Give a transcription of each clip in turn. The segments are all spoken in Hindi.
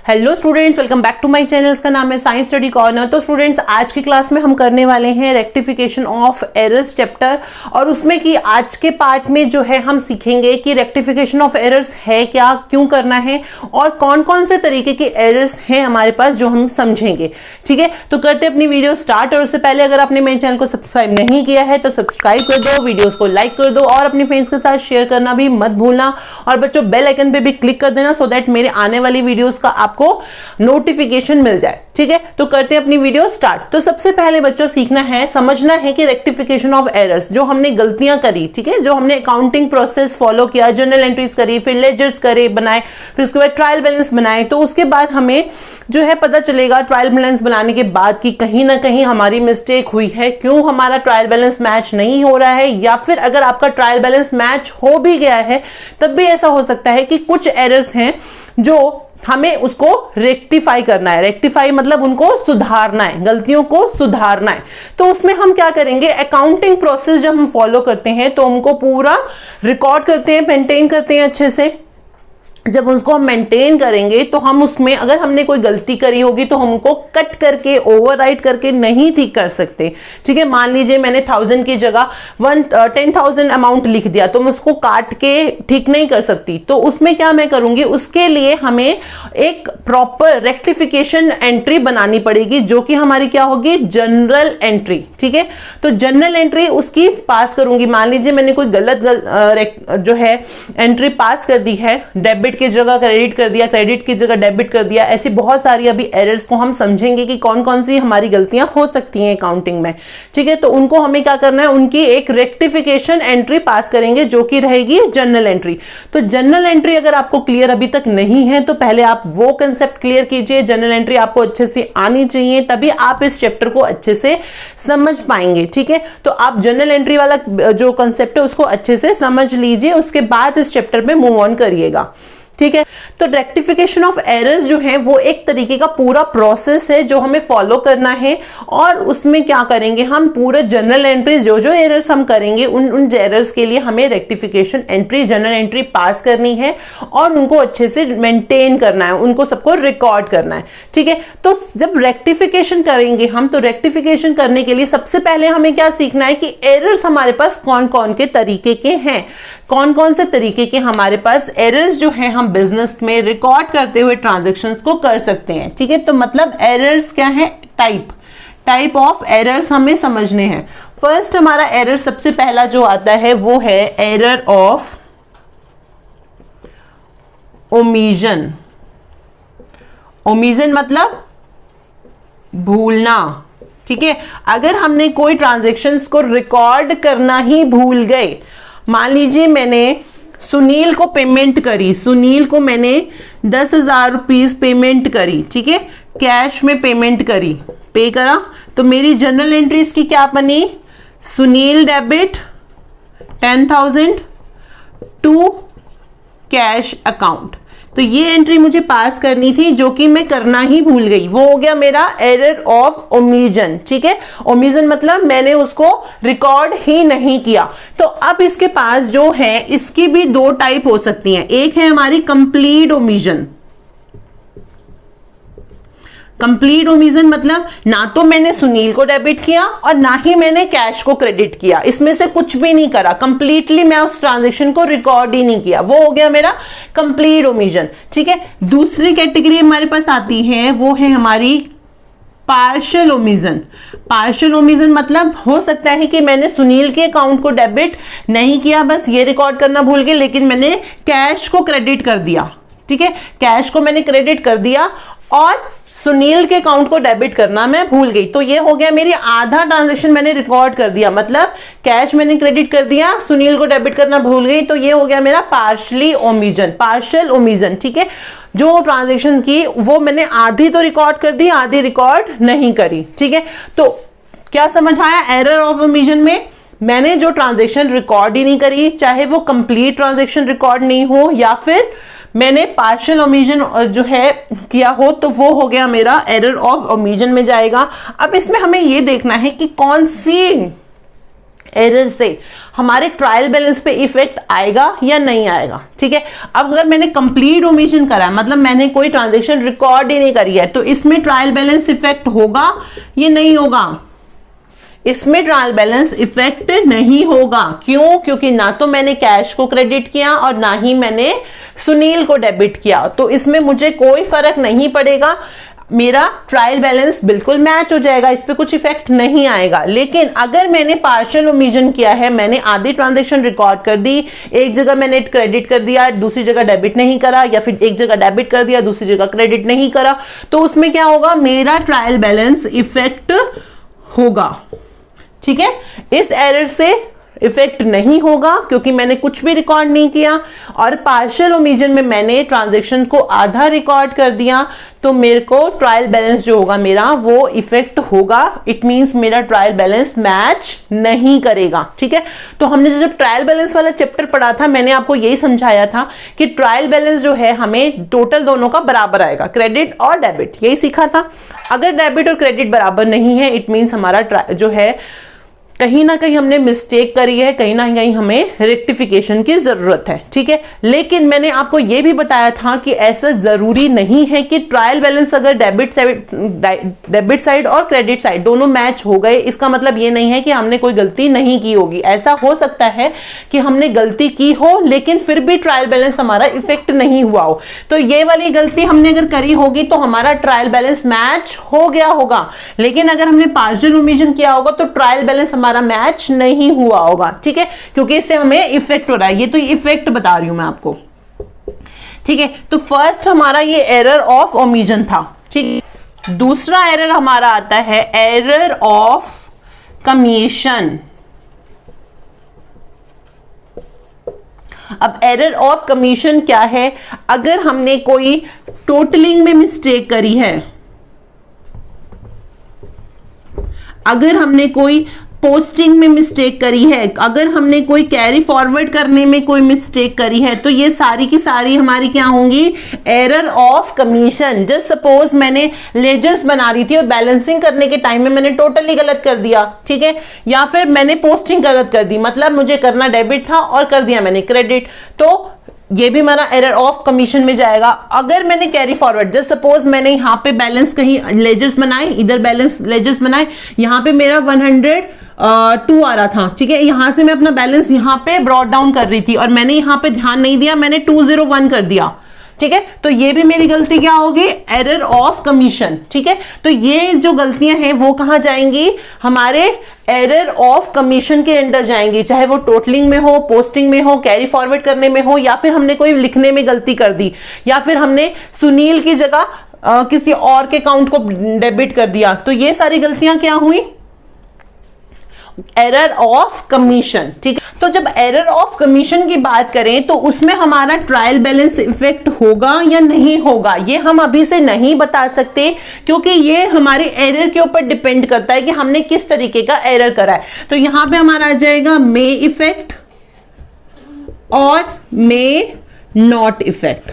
Hello students, welcome back to my channel. इसका नाम है साइंस स्टडी कॉर्नर। तो स्टूडेंट्स, आज की क्लास में हम करने वाले हैं रेक्टिफिकेशन ऑफ एरर्स चैप्टर, और उसमें कि आज के पार्ट में जो है हम सीखेंगे कि रेक्टिफिकेशन ऑफ एरर्स है क्या, क्यों करना है और कौन कौन से तरीके के एरर्स हैं हमारे पास जो हम समझेंगे। ठीक है, तो करते अपनी वीडियो स्टार्ट। और उससे पहले अगर आपने मेरे चैनल को सब्सक्राइब नहीं किया है तो सब्सक्राइब कर दो, वीडियोस को लाइक कर दो और अपने फ्रेंड्स के साथ शेयर करना भी मत भूलना। और बच्चों, बेल आइकन पे भी क्लिक कर देना सो दैट मेरे आने वाली वीडियोस का आपको नोटिफिकेशन मिल जाए। ठीक है, तो करते हैं अपनी वीडियो स्टार्ट। तो सबसे पहले बच्चों सीखना है, समझना है कि रेक्टिफिकेशन ऑफ एरर्स, जो हमने गलतियां करी, ठीक है, जो हमने अकाउंटिंग प्रोसेस फॉलो किया, जर्नल एंट्रीज करी, फिर लेजर्स करे बनाए, फिर उसके बाद ट्रायल बैलेंस बनाए, तो उसके बाद हमें जो है पता चलेगा ट्रायल बैलेंस बनाने के बाद कि कहीं ना कहीं हमारी मिस्टेक हुई है, क्यों हमारा ट्रायल बैलेंस मैच नहीं हो रहा है, या फिर अगर आपका ट्रायल बैलेंस मैच हो भी गया है तब भी ऐसा हो सकता है कि कुछ एरर्स हैं जो हमें उसको रेक्टिफाई करना है। रेक्टिफाई मतलब उनको सुधारना है, गलतियों को सुधारना है। तो उसमें हम क्या करेंगे, अकाउंटिंग प्रोसेस जब हम फॉलो करते हैं तो हमको पूरा रिकॉर्ड करते हैं, मेंटेन करते हैं अच्छे से। जब उसको हम मेंटेन करेंगे तो हम उसमें अगर हमने कोई गलती करी होगी तो हमको कट करके, ओवरराइट करके नहीं ठीक कर सकते। ठीक है, मान लीजिए मैंने 1000 की जगह 10,000 अमाउंट लिख दिया तो मैं उसको काट के ठीक नहीं कर सकती। तो उसमें क्या मैं करूंगी, उसके लिए हमें एक प्रॉपर रेक्टिफिकेशन एंट्री बनानी पड़ेगी, जो कि हमारी क्या होगी, जनरल एंट्री। ठीक है, तो जनरल एंट्री उसकी पास करूंगी। मान लीजिए मैंने कोई गलत जो है एंट्री पास कर दी है, डेबिट की जगह क्रेडिट कर दिया, क्रेडिट की जगह डेबिट कर दिया, ऐसी बहुत सारी अभी एरर्स को हम समझेंगे कि कौन कौन सी हमारी गलतियां हो सकती हैं अकाउंटिंग में। ठीक है, तो उनको हमें क्या करना है, उनकी एक रेक्टिफिकेशन एंट्री पास करेंगे जो कि रहेगी जनरल एंट्री। तो जनरल एंट्री अगर आपको क्लियर अभी तक नहीं है तो पहले आप वो कंसेप्ट क्लियर कीजिए। जनरल एंट्री आपको अच्छे से आनी चाहिए, तभी आप इस चैप्टर को अच्छे से समझ पाएंगे। ठीक है, तो आप जनरल एंट्री वाला जो कंसेप्ट है उसको अच्छे से समझ लीजिए, उसके बाद इस चैप्टर में मूव ऑन करिएगा। ठीक है, तो रेक्टिफिकेशन ऑफ एरर्स जो है वो एक तरीके का पूरा प्रोसेस है जो हमें फॉलो करना है। और उसमें क्या करेंगे, हम पूरे जनरल एंट्री जो जो एरर्स हम करेंगे उन एरर्स के लिए हमें रेक्टिफिकेशन एंट्री, जनरल एंट्री पास करनी है और उनको अच्छे से मेंटेन करना है, उनको सबको रिकॉर्ड करना है। ठीक है, तो जब रेक्टिफिकेशन करेंगे हम, तो रेक्टिफिकेशन करने के लिए सबसे पहले हमें क्या सीखना है कि एरर्स हमारे पास कौन कौन के तरीके के हैं, कौन कौन से तरीके के हमारे पास एरर्स जो है हम बिजनेस में रिकॉर्ड करते हुए ट्रांजैक्शंस को कर सकते हैं। ठीक है, तो मतलब एरर्स क्या है, टाइप ऑफ एरर्स हमें समझने हैं। फर्स्ट हमारा एरर सबसे पहला जो आता है वो है एरर ऑफ ओमिशन। ओमिशन मतलब भूलना। ठीक है, अगर हमने कोई ट्रांजैक्शंस को रिकॉर्ड करना ही भूल गए, मान लीजिए मैंने सुनील को पेमेंट करी, सुनील को मैंने 10,000 रुपीज पेमेंट करी, ठीक है, कैश में पेमेंट करी, पे करा, तो मेरी जनरल एंट्रीज की क्या बनी, Sunil debit 10,000 to cash account. तो ये एंट्री मुझे पास करनी थी जो कि मैं करना ही भूल गई, वो हो गया मेरा एरर ऑफ ओमिशन। ठीक है, ओमिशन मतलब मैंने उसको रिकॉर्ड ही नहीं किया। तो अब इसके पास जो है इसकी भी दो टाइप हो सकती हैं। एक है हमारी कंप्लीट ओमिशन। कंप्लीट ओमिशन मतलब ना तो मैंने सुनील को डेबिट किया और ना ही मैंने कैश को क्रेडिट किया, इसमें से कुछ भी नहीं करा, कंप्लीटली मैं उस ट्रांजैक्शन को रिकॉर्ड ही नहीं किया, वो हो गया मेरा कंप्लीट ओमिशन। ठीक है, दूसरी कैटेगरी हमारे पास आती है, वो है हमारी पार्शियल ओमिशन। पार्शियल ओमिशन मतलब हो सकता है कि मैंने सुनील के अकाउंट को डेबिट नहीं किया, बस ये रिकॉर्ड करना भूल गए, लेकिन मैंने कैश को क्रेडिट कर दिया। ठीक है, कैश को मैंने क्रेडिट कर दिया और सुनील के अकाउंट को डेबिट करना मैं भूल गई। तो ये हो गया मेरी आधा ट्रांजैक्शन मैंने रिकॉर्ड कर दिया, मतलब कैश मैंने क्रेडिट कर दिया, सुनील को डेबिट करना भूल गई, तो ये हो गया मेरा पार्शियली ओमिशन, पार्शियल ओमिशन। ठीक है, जो ट्रांजैक्शन की वो मैंने आधी तो रिकॉर्ड कर दी, आधी रिकॉर्ड नहीं करी। ठीक है, तो क्या समझ आया एरर ऑफ ओमिशन में, मैंने जो ट्रांजैक्शन रिकॉर्ड ही नहीं करी, चाहे वो कंप्लीट ट्रांजैक्शन रिकॉर्ड नहीं हो या फिर मैंने पार्शियल ओमिशन जो है किया हो, तो वो हो गया मेरा एरर ऑफ ओमिशन में जाएगा। अब इसमें हमें ये देखना है कि कौन सी एरर से हमारे ट्रायल बैलेंस पे इफेक्ट आएगा या नहीं आएगा। ठीक है, अब अगर मैंने कंप्लीट ओमिशन करा है, मतलब मैंने कोई ट्रांजैक्शन रिकॉर्ड ही नहीं करी है, तो इसमें ट्रायल बैलेंस इफेक्ट होगा या नहीं होगा? इसमें ट्रायल बैलेंस इफेक्ट नहीं होगा। क्यों? क्योंकि ना तो मैंने कैश को क्रेडिट किया और ना ही मैंने सुनील को डेबिट किया, तो इसमें मुझे कोई फर्क नहीं पड़ेगा, मेरा ट्रायल बैलेंस बिल्कुल मैच हो जाएगा, इस पे कुछ इफेक्ट नहीं आएगा। लेकिन अगर मैंने पार्शियल ओमिशन किया है, मैंने आधी ट्रांजैक्शन रिकॉर्ड कर दी, एक जगह मैंने क्रेडिट कर दिया, दूसरी जगह डेबिट नहीं करा, या फिर एक जगह डेबिट कर दिया, दूसरी जगह क्रेडिट नहीं करा, तो उसमें क्या होगा? मेरा ट्रायल बैलेंस इफेक्ट होगा। ठीक है, इस एरर से इफेक्ट नहीं होगा क्योंकि मैंने कुछ भी रिकॉर्ड नहीं किया, और पार्शियल ओमिशन में मैंने ट्रांजैक्शन को आधा रिकॉर्ड कर दिया, तो मेरे को ट्रायल बैलेंस जो होगा मेरा वो इफेक्ट होगा। इट मींस मेरा ट्रायल बैलेंस मैच नहीं करेगा। ठीक है, तो हमने जब ट्रायल बैलेंस वाला चैप्टर पढ़ा था, मैंने आपको यही समझाया था कि ट्रायल बैलेंस जो है हमें टोटल दोनों का बराबर आएगा, क्रेडिट और डेबिट, यही सीखा था। अगर डेबिट और क्रेडिट बराबर नहीं है, इट मींस हमारा जो है कहीं ना कहीं हमने मिस्टेक करी है, कहीं ना कहीं हमें रेक्टिफिकेशन की जरूरत है। ठीक है, लेकिन मैंने आपको यह भी बताया था कि ऐसा जरूरी नहीं है कि ट्रायल बैलेंस अगर डेबिट साइड और क्रेडिट साइड दोनों मैच हो गए, इसका मतलब ये नहीं है कि हमने कोई गलती नहीं की होगी। ऐसा हो सकता है कि हमने गलती की हो लेकिन फिर भी ट्रायल बैलेंस हमारा इफेक्ट नहीं हुआ हो, तो ये वाली गलती हमने अगर करी होगी तो हमारा ट्रायल बैलेंस मैच हो गया होगा। लेकिन अगर हमने पार्शियल ओमिशन किया होगा तो ट्रायल बैलेंस हमारा मैच नहीं हुआ होगा। ठीक है, क्योंकि इससे हमें इफेक्ट हो रहा है, ये तो इफेक्ट बता रही हूं मैं आपको। ठीक है, तो फर्स्ट हमारा ये एरर ऑफ ओमिशन था। ठीक, दूसरा एरर हमारा आता है एरर ऑफ कमीशन। अब एरर ऑफ कमीशन क्या है? अगर हमने कोई टोटलिंग में मिस्टेक करी है, अगर हमने कोई पोस्टिंग में मिस्टेक करी है, अगर हमने कोई कैरी फॉरवर्ड करने में कोई मिस्टेक करी है, तो ये सारी की सारी हमारी क्या होंगी? Error of commission. Just suppose मैंने लेजर्स बना रही थी और बैलेंसिंग करने के टाइम में मैंने टोटली गलत कर दिया। ठीक है, या फिर मैंने पोस्टिंग गलत कर दी, मतलब मुझे करना डेबिट था और कर दिया मैंने क्रेडिट, तो ये भी हमारा एरर ऑफ कमीशन में जाएगा। अगर मैंने कैरी फॉरवर्ड, जस्ट सपोज मैंने यहाँ पे बैलेंस कहीं लेजर्स बनाए, इधर बैलेंस लेजर्स बनाए, यहाँ पे मेरा 102 आ रहा था। ठीक है, यहां से मैं अपना बैलेंस यहाँ पे ब्रॉट डाउन कर रही थी और मैंने यहाँ पे ध्यान नहीं दिया, मैंने 201 कर दिया। ठीक है, तो ये भी मेरी गलती क्या होगी? Error of commission. ठीक है, तो ये जो गलतियां हैं वो कहां जाएंगी? हमारे एरर ऑफ कमीशन के अंडर जाएंगी, चाहे वो टोटलिंग में हो, पोस्टिंग में हो, कैरी फॉरवर्ड करने में हो, या फिर हमने कोई लिखने में गलती कर दी, या फिर हमने सुनील की जगह किसी और के अकाउंट को डेबिट कर दिया, तो ये सारी गलतियां क्या हुई? Error of commission. ठीक है, तो जब एरर ऑफ कमीशन की बात करें तो उसमें हमारा ट्रायल बैलेंस इफेक्ट होगा या नहीं होगा, ये हम अभी से नहीं बता सकते, क्योंकि ये हमारे एरर के ऊपर डिपेंड करता है कि हमने किस तरीके का एरर करा है। तो यहां पे हमारा आ जाएगा मे इफेक्ट और मे नॉट इफेक्ट।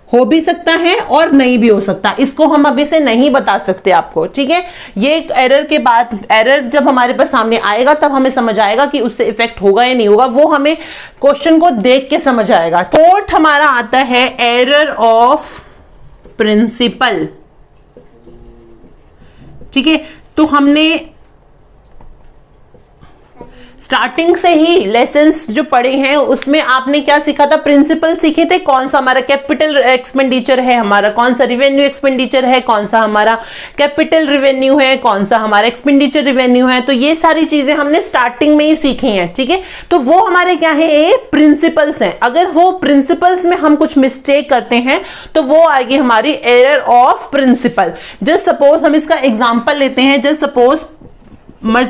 हो भी सकता है और नहीं भी हो सकता, इसको हम अभी से नहीं बता सकते आपको। ठीक है, ये एरर के बाद, एरर जब हमारे पास सामने आएगा तब हमें समझ आएगा कि उससे इफेक्ट होगा या नहीं होगा, वो हमें क्वेश्चन को देख के समझ आएगा। फोर्थ हमारा आता है एरर ऑफ प्रिंसिपल। ठीक है, तो हमने स्टार्टिंग से ही लेसन्स जो पढ़े हैं उसमें आपने क्या सीखा था? प्रिंसिपल सीखे थे। कौन सा हमारा कैपिटल एक्सपेंडिचर है, हमारा कौन सा रिवेन्यू एक्सपेंडिचर है, कौन सा हमारा कैपिटल रिवेन्यू है, कौन सा हमारा एक्सपेंडिचर रिवेन्यू है, तो ये सारी चीजें हमने स्टार्टिंग में ही सीखी हैं। ठीक है, तो वो हमारे क्या है? ये प्रिंसिपल्स हैं। अगर वो प्रिंसिपल्स में हम कुछ मिस्टेक करते हैं तो वो आएगी हमारी error of principle. Just suppose हम इसका एग्जाम्पल लेते हैं। जस्ट सपोज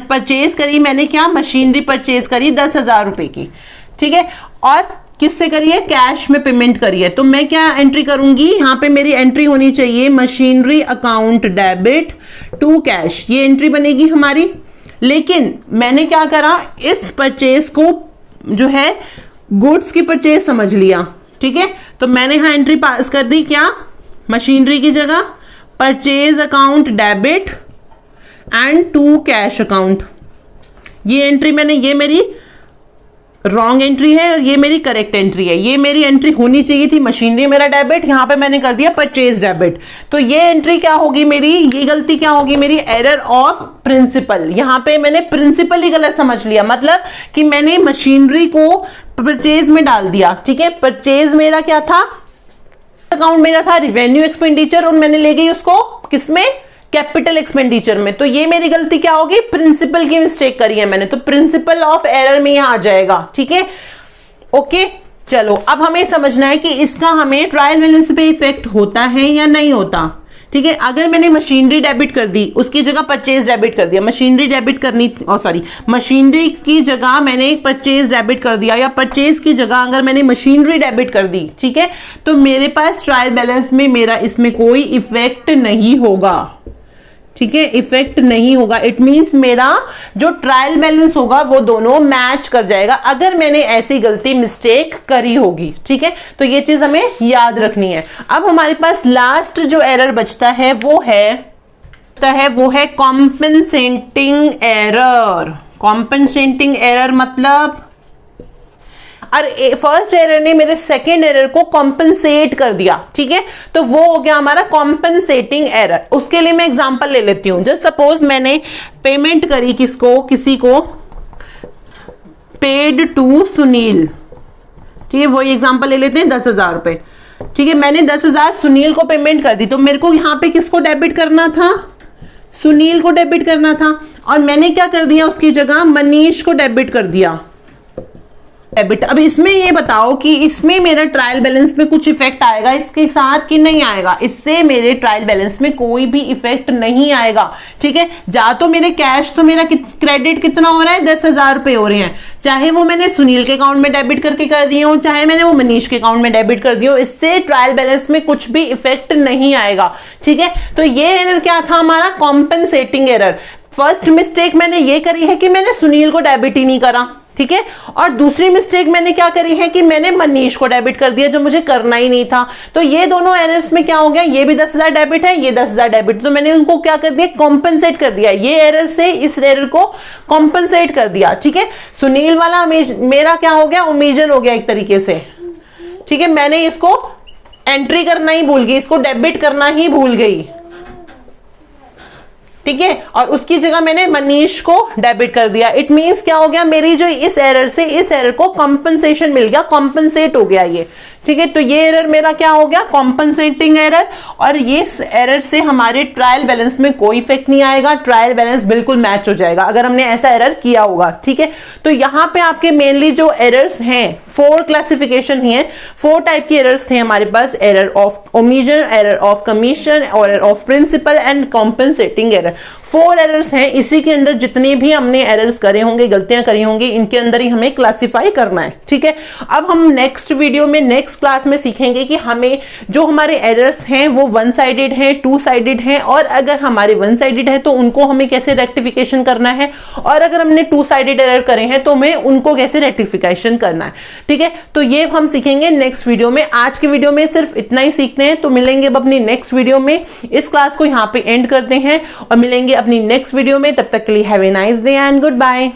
परचेज करी मैंने, क्या? मशीनरी परचेज करी 10,000 रुपए की। ठीक है, और किससे करी है? कैश में पेमेंट करी है। तो मैं क्या एंट्री करूंगी? यहां पे मेरी एंट्री होनी चाहिए machinery account debit to cash, ये एंट्री बनेगी हमारी। लेकिन मैंने क्या करा? इस परचेज को जो है गुड्स की परचेज समझ लिया। ठीक है, तो मैंने यहां एंट्री पास कर दी, क्या? मशीनरी की जगह purchase account debit and to cash account, ये एंट्री मैंने, ये मेरी रॉन्ग एंट्री है और ये मेरी करेक्ट एंट्री है। ये मेरी एंट्री होनी चाहिए थी मशीनरी मेरा डेबिट, यहां पे मैंने कर दिया परचेज डेबिट। तो ये एंट्री क्या होगी मेरी, ये गलती क्या होगी मेरी, एरर ऑफ प्रिंसिपल। यहां पे मैंने प्रिंसिपल ही गलत समझ लिया, मतलब कि मैंने मशीनरी को परचेज में डाल दिया। ठीक है, परचेज मेरा क्या था, अकाउंट मेरा था रिवेन्यू एक्सपेंडिचर, और मैंने ले गई उसको किसमें, कैपिटल एक्सपेंडिचर में। तो ये मेरी गलती क्या होगी, प्रिंसिपल की मिस्टेक करी है मैंने, तो प्रिंसिपल ऑफ एरर में यहां आ जाएगा। ठीक है, ओके। चलो अब हमें समझना है कि इसका हमें ट्रायल बैलेंस पे इफेक्ट होता है या नहीं होता। ठीक है, अगर मैंने मशीनरी डेबिट कर दी, उसकी जगह परचेज डेबिट कर दिया, मशीनरी डेबिट करनी, मशीनरी की जगह मैंने परचेज डेबिट कर दिया, या परचेज की जगह अगर मैंने मशीनरी डेबिट कर दी, ठीक है, तो मेरे पास ट्रायल बैलेंस में मेरा इसमें कोई इफेक्ट नहीं होगा। ठीक है, इफेक्ट नहीं होगा। इट मींस मेरा जो ट्रायल बैलेंस होगा वो दोनों मैच कर जाएगा अगर मैंने ऐसी गलती मिस्टेक करी होगी। ठीक है, तो ये चीज हमें याद रखनी है। अब हमारे पास लास्ट जो एरर बचता है वो है कॉम्पेंसेटिंग एरर। कॉम्पेंसेटिंग एरर मतलब फर्स्ट एरर ने मेरे सेकेंड एरर को कॉम्पेंसेट कर दिया। ठीक है, तो वो हो गया हमारा कॉम्पेंसेटिंग एरर। उसके लिए मैं एग्जांपल ले लेती हूं। जस्ट सपोज मैंने पेमेंट करी किसी को पेड टू सुनील। ठीक है, वही एग्जांपल ले लेते हैं, 10,000 रुपए। ठीक है, मैंने 10,000 सुनील को पेमेंट कर दी, तो मेरे को यहां पे किसको डेबिट करना था, सुनील को डेबिट करना था, और मैंने क्या कर दिया, उसकी जगह मनीष को डेबिट कर दिया डेबिट। अब इसमें ये बताओ कि इसमें मेरा ट्रायल बैलेंस में कुछ इफेक्ट आएगा इसके साथ कि नहीं आएगा। इससे मेरे ट्रायल बैलेंस में कोई भी इफेक्ट नहीं आएगा। ठीक है, जा तो मेरे कैश तो मेरा क्रेडिट कितना हो रहा है, 10,000 रुपए हो रहे हैं, चाहे वो मैंने सुनील के अकाउंट में डेबिट करके कर दिए हो, चाहे मैंने वो मनीष के अकाउंट में डेबिट कर दिए हो, इससे ट्रायल बैलेंस में कुछ भी इफेक्ट नहीं आएगा। ठीक है, तो ये एरर क्या था हमारा, कॉम्पेंसेटिंग एरर। फर्स्ट मिस्टेक मैंने ये करी है कि मैंने सुनील को डेबिट ही नहीं करा। ठीक है, और दूसरी मिस्टेक मैंने क्या करी है कि मैंने मनीष को डेबिट कर दिया, जो मुझे करना ही नहीं था। तो ये दोनों एरर्स में क्या हो गया, ये भी 10,000 डेबिट है, ये 10,000 डेबिट, तो मैंने उनको क्या कर दिया, कॉम्पेंसेट कर दिया। ये एरर से इस एरर को कॉम्पेंसेट कर दिया। ठीक है, सुनील वाला मेरा क्या हो गया, ओमिजन हो गया एक तरीके से। ठीक है, मैंने इसको एंट्री करना ही भूल गई, इसको डेबिट करना ही भूल गई। ठीक है, और उसकी जगह मैंने मनीष को डेबिट कर दिया। इट मींस क्या हो गया, मेरी जो इस एरर से इस एरर को कंपनसेशन मिल गया, कॉम्पेंसेट हो गया ये। ठीक है, तो ये एरर मेरा क्या हो गया, कॉम्पेंसेटिंग एरर, और ये एरर से हमारे ट्रायल बैलेंस में कोई इफेक्ट नहीं आएगा, ट्रायल बैलेंस बिल्कुल मैच हो जाएगा अगर हमने ऐसा एरर किया होगा। ठीक है, तो यहाँ पे आपके मेनली जो एरर्स हैं, 4 क्लासिफिकेशन ही है, 4 टाइप की एरर्स थे हमारे पास, error of omission, error of commission, error of principle and compensating error. 4 errors हैं, इसी के अंदर जितने भी हमने एरर्स करे होंगे, गलतियां करी होंगी, इनके अंदर ही हमें क्लासिफाई करना है। ठीक है, अब हम नेक्स्ट वीडियो में नेक्स्ट क्लास में सीखेंगे कि हमें जो हमारे एरर्स हैं वो 1 साइडेड हैं, 2 साइडेड हैं, और अगर हमारे 1 साइडेड है तो उनको हमें कैसे रेक्टिफिकेशन करना है, और अगर हमने 2 साइडेड एरर करे हैं तो हमें उनको कैसे रेक्टिफिकेशन करना है। ठीक है, तो ये हम सीखेंगे नेक्स्ट वीडियो में। आज की वीडियो में सिर्फ इतना ही सीखते हैं, तो मिलेंगे अब अपनी नेक्स्ट वीडियो में। इस क्लास को यहाँ पे एंड करते हैं और मिलेंगे अपनी नेक्स्ट वीडियो में। तब तक के लिए have a nice day and good bye.